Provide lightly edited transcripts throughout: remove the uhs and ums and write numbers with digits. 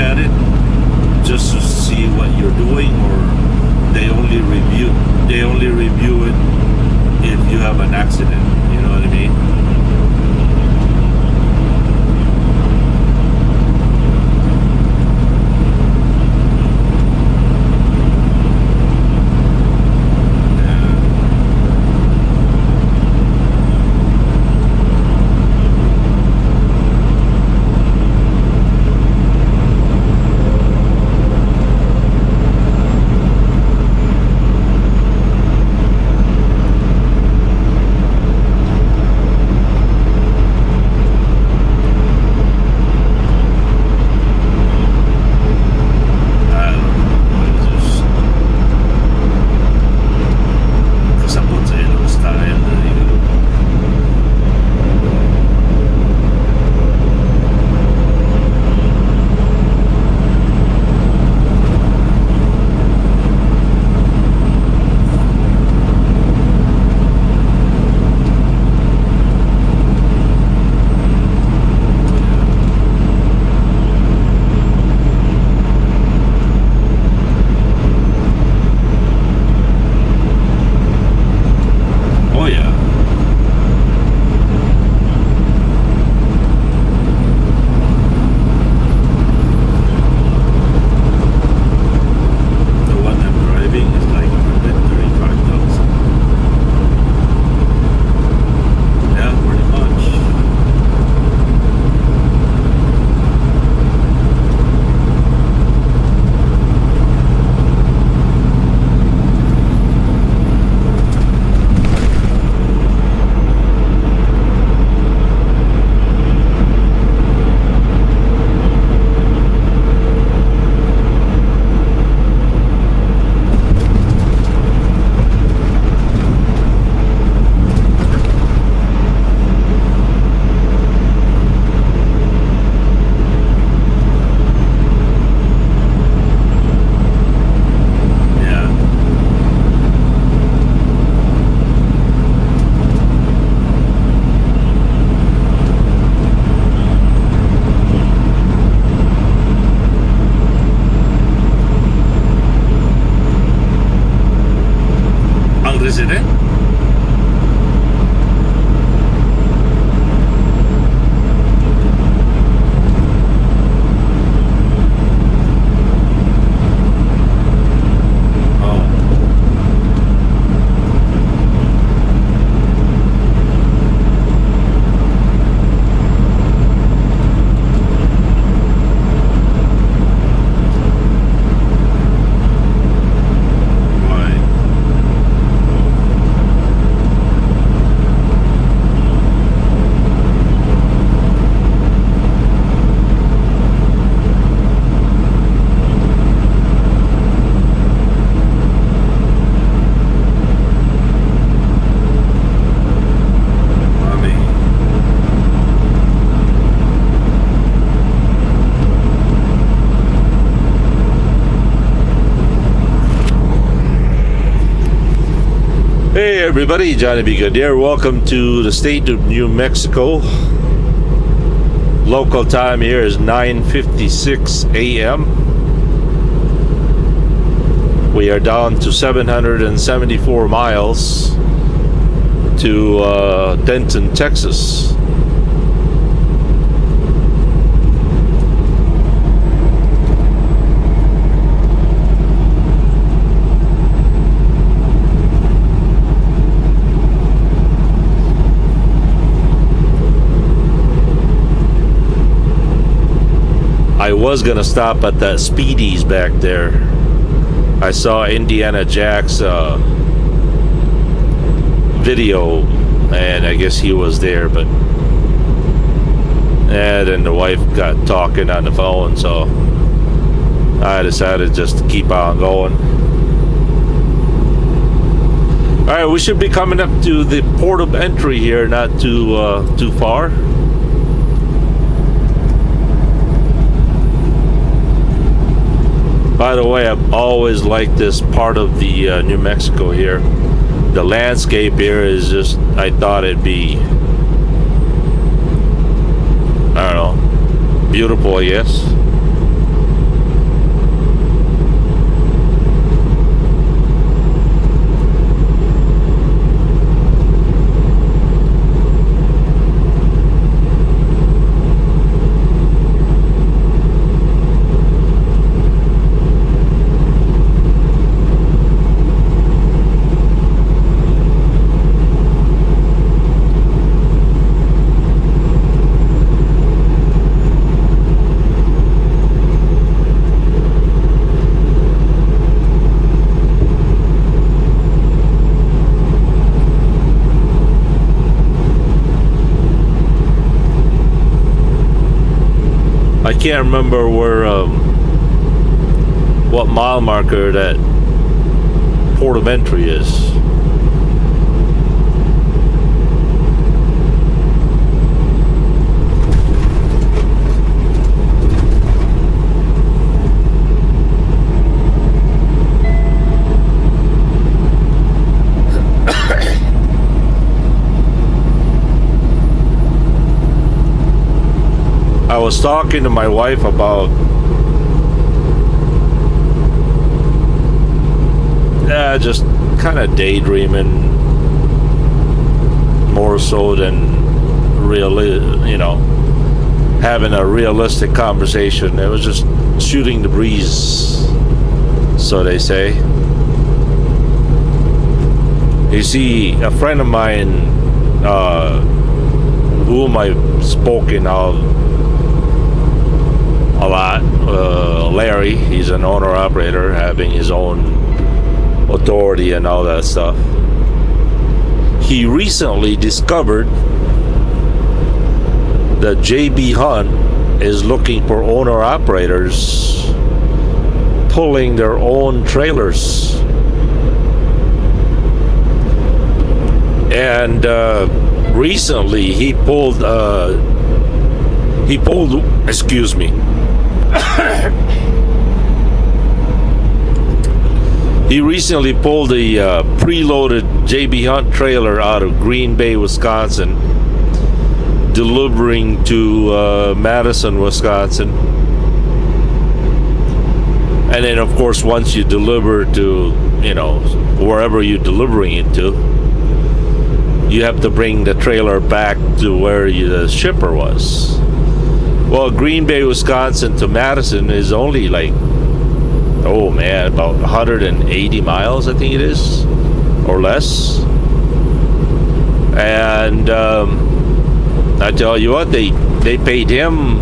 at it just to see what you're doing, or they only review it if you have an accident? You know what I mean? Hey everybody, Johnny B. Good here. Welcome to the state of New Mexico. Local time here is 9:56 a.m. We are down to 774 miles to Denton, Texas. I was gonna stop at that Speedy's back there. I saw Indiana Jack's video, and I guess he was there, but then the wife got talking on the phone, so I decided just to keep on going. Alright, we should be coming up to the port of entry here, not too far. By the way, I've always liked this part of the New Mexico here. The landscape here is just, I thought it'd be, I don't know, beautiful, I guess. can't remember where what mile marker that port of entry is. I was talking to my wife about just kind of daydreaming more so than having a realistic conversation. It was just shooting the breeze, so they say. You see, a friend of mine whom I've spoken of a lot, Larry, he's an owner-operator having his own authority and all that stuff. He recently discovered that JB Hunt is looking for owner-operators pulling their own trailers. And recently he pulled, excuse me, he recently pulled a preloaded JB Hunt trailer out of Green Bay, Wisconsin, delivering to Madison, Wisconsin. And then, of course, once you deliver to, wherever you're delivering it to, you have to bring the trailer back to where the shipper was. Well, Green Bay, Wisconsin to Madison is only like, about 180 miles, I think it is, or less. And I tell you what, they paid him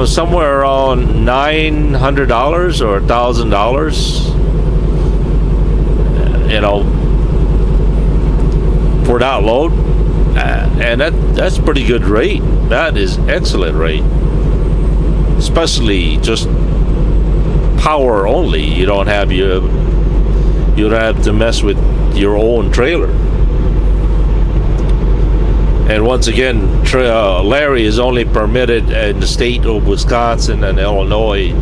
somewhere around $900 or $1,000, for that load, and that's pretty good rate. That is excellent rate, especially just power only. You don't have to mess with your own trailer. And once again, Larry is only permitted in the state of Wisconsin and Illinois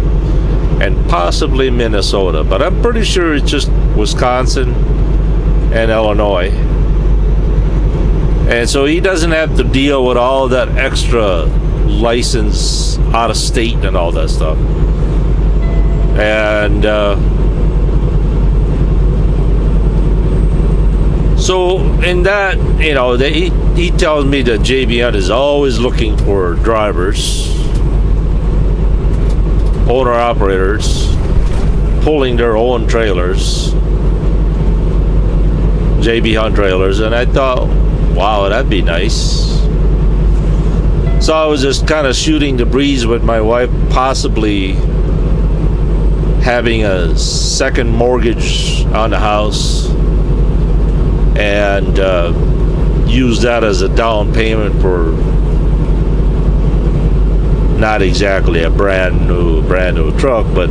and possibly Minnesota, but I'm pretty sure it's just Wisconsin and Illinois. And so he doesn't have to deal with all that extra license out of state and all that stuff. And so in that, he tells me that JB Hunt is always looking for drivers, owner-operators, pulling their own trailers, JB Hunt trailers, and I thought, wow, that'd be nice. So I was just kind of shooting the breeze with my wife, possibly having a second mortgage on the house and use that as a down payment for not exactly a brand new truck, but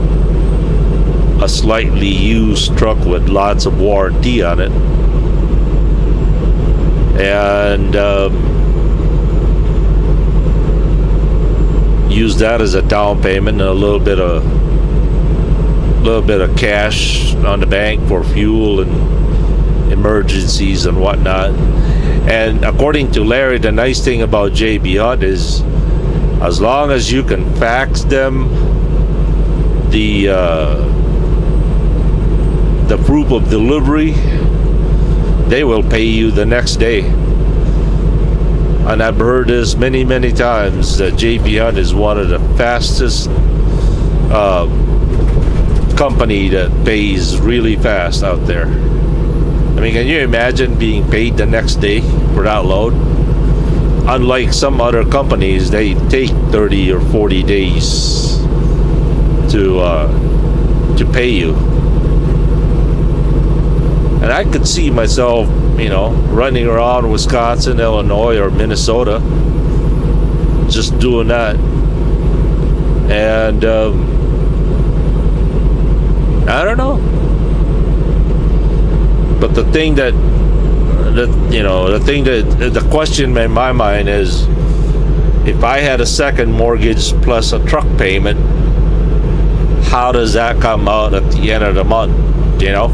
a slightly used truck with lots of warranty on it. And use that as a down payment and a little bit of cash on the bank for fuel and emergencies and whatnot. And according to Larry, the nice thing about JB Hunt is, as long as you can fax them the proof of delivery, they will pay you the next day. And I've heard this many times, that JB Hunt is one of the fastest company that pays really fast out there. I mean, can you imagine being paid the next day for that load? Unlike some other companies, they take 30 or 40 days to pay you. And I could see myself, running around Wisconsin, Illinois, or Minnesota, just doing that And I don't know. But the thing that the question in my mind is, if I had a second mortgage plus a truck payment, how does that come out at the end of the month? You know?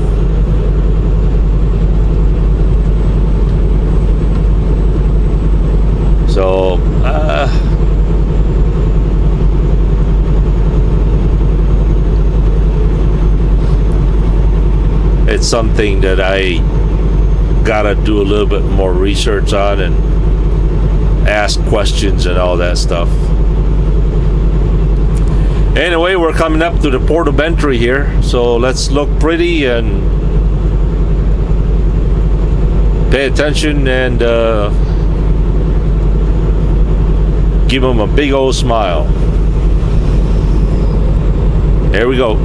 So, it's something that I gotta do a little bit more research on and ask questions and all that stuff. Anyway, we're coming up to the port of entry here, so let's look pretty and pay attention and give them a big old smile. Here we go.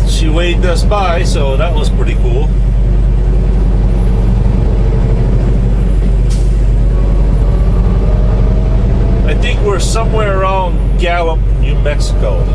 She waved us by, so that was pretty cool. I think we're somewhere around Gallup, New Mexico.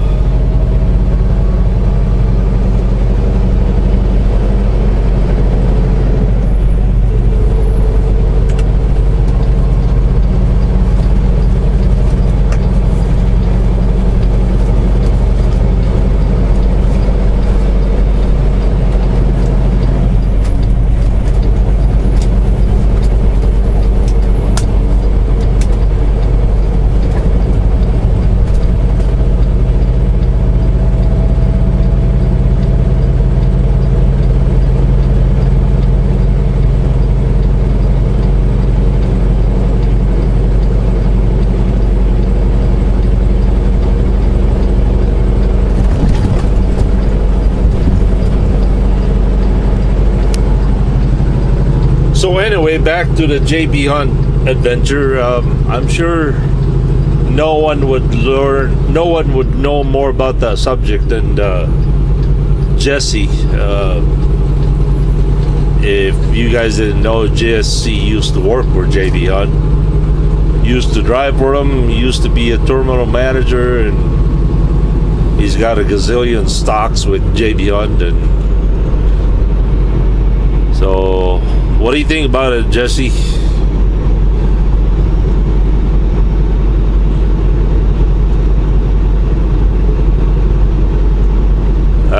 So anyway, back to the JB Hunt adventure. I'm sure no one would know more about that subject than Jesse. If you guys didn't know, Jesse used to work for JB Hunt. Used to drive for him. Used to be a terminal manager, and he's got a gazillion stocks with JB Hunt. And so, what do you think about it, Jesse?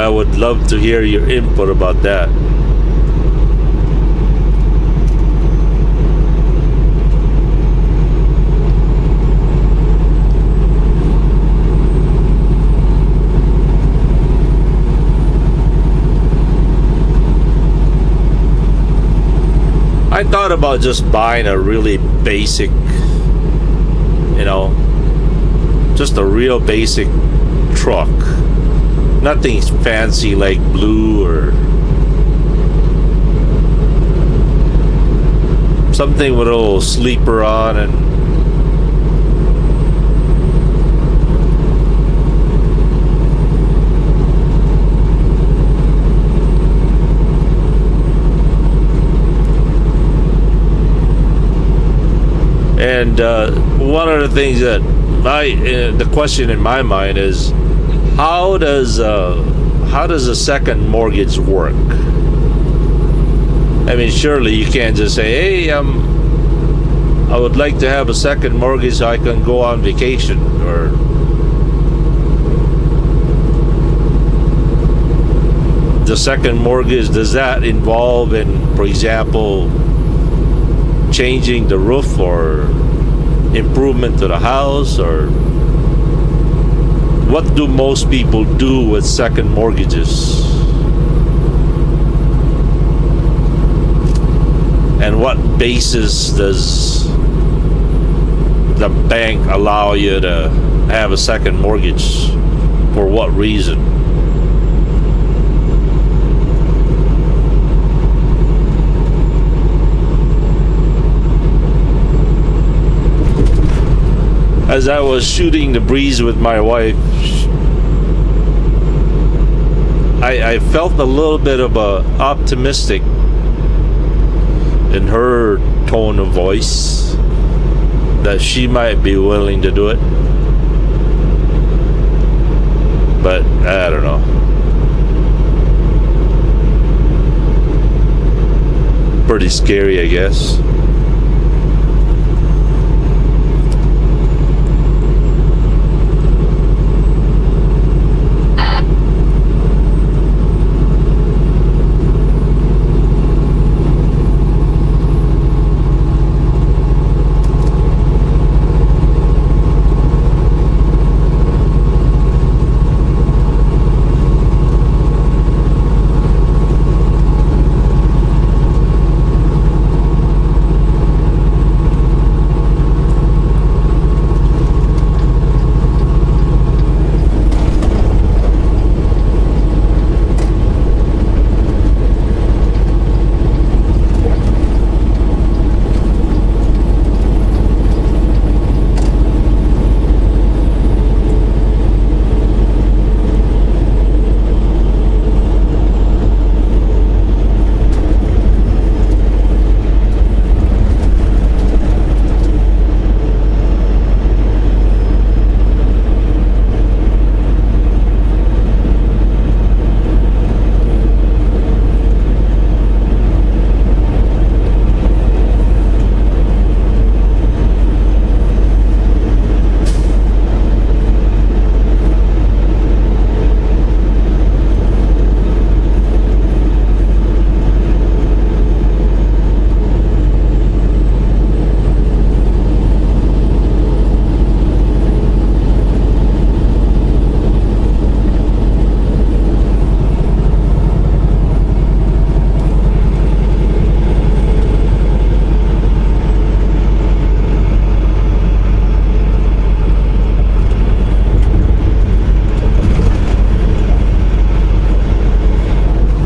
I would love to hear your input about that. I thought about just buying a really basic, just a real basic truck. Nothing fancy like blue or something with a little sleeper on and one of the things that the question in my mind is, how does a second mortgage work? I mean, surely you can't just say, hey, I would like to have a second mortgage so I can go on vacation, or the second mortgage, does that involve in, for example, changing the roof or improvement to the house, or what do most people do with second mortgages? And what basis does the bank allow you to have a second mortgage? For what reason? As I was shooting the breeze with my wife, I felt a little bit of a optimistic in her tone of voice that she might be willing to do it, but I don't know. Pretty scary, I guess.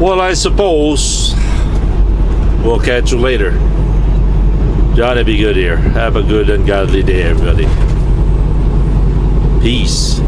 Well, I suppose we'll catch you later. Johnny be good here. Have a good and godly day, everybody. Peace.